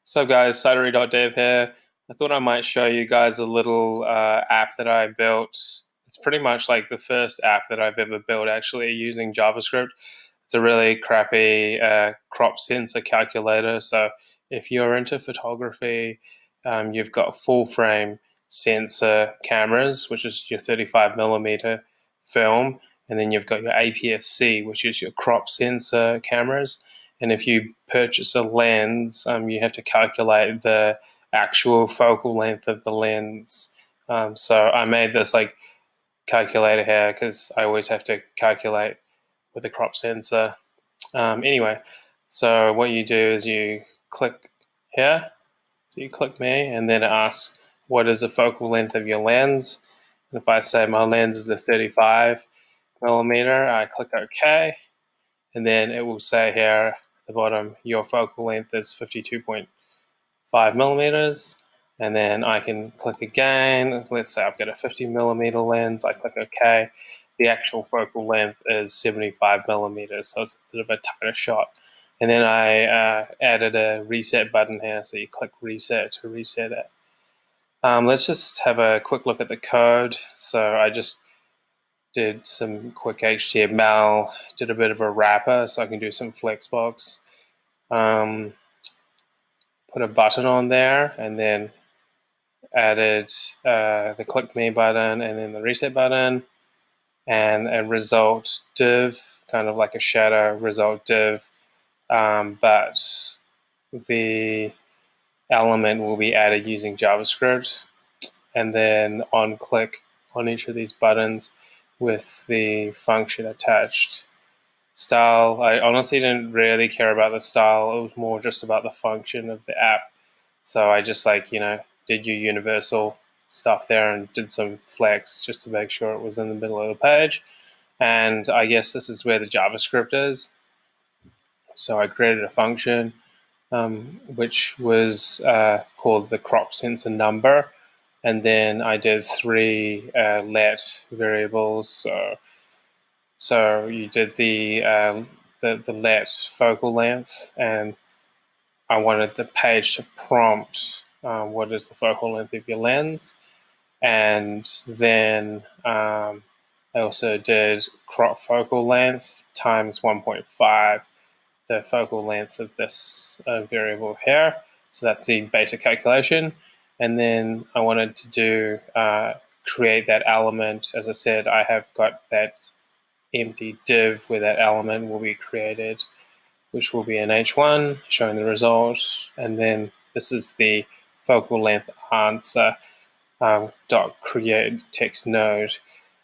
So guys, Cydery.dev here. I thought I might show you guys a little app that I built. It's pretty much like the first app that I've ever built actually using JavaScript. It's a really crappy crop sensor calculator. So if you're into photography, you've got full frame sensor cameras, which is your 35mm film, and then you've got your APS-C, which is your crop sensor cameras. And if you purchase a lens, you have to calculate the actual focal length of the lens. So I made this like calculator here because I always have to calculate with a crop sensor. Anyway, so what you do is you click here. So you click me, and then it asks what is the focal length of your lens. And if I say my lens is a 35mm, I click OK, and then it will say here at the bottom, your focal length is 52.5mm. And then I can click again. Let's say I've got a 50mm lens. I click OK. The actual focal length is 75mm, so it's a bit of a tighter shot. And then I added a reset button here, so you click reset to reset it. Let's just have a quick look at the code. So I just did some quick HTML, did a bit of a wrapper so I can do some flexbox. Put a button on there, and then added the click me button and then the reset button and a result div, kind of like a shadow result div, but the element will be added using JavaScript, and then on click on each of these buttons with the function attached. Style, I honestly didn't really care about the style. It was more just about the function of the app. So I just did your universal stuff there and did some flex just to make sure it was in the middle of the page. And I guess this is where the JavaScript is. So I created a function which was called the crop sensor number. And then I did three let variables. So you did the let focal length, and I wanted the page to prompt what is the focal length of your lens. And then I also did crop focal length times 1.5 the focal length of this variable here. So that's the basic calculation. And then I wanted to do create that element. As I said, I have got that empty div where that element will be created, which will be an H1 showing the result. And then this is the focal length answer dot create text node.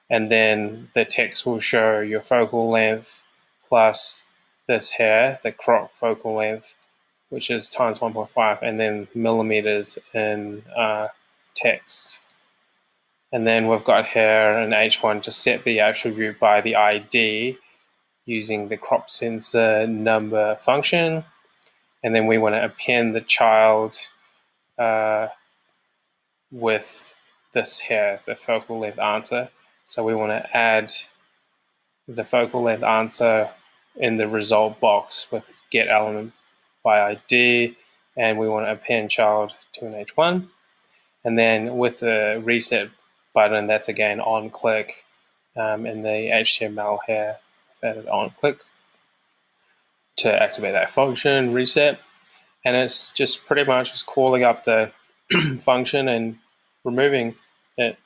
And then the text will show your focal length plus this here, the crop focal length, which is times 1.5, and then millimeters in text. And then we've got here an H1 to set the attribute by the ID using the crop sensor number function. And then we want to append the child with this here, the focal length answer. So we want to add the focal length answer in the result box with get element by ID, and we want to append child to an H1. And then with the reset button, that's again on click in the HTML here, added on click to activate that function reset. And it's just pretty much just calling up the function and removing it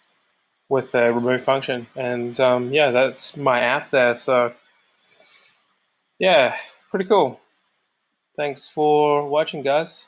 with the remove function. And yeah, that's my app there. So yeah, pretty cool. Thanks for watching, guys.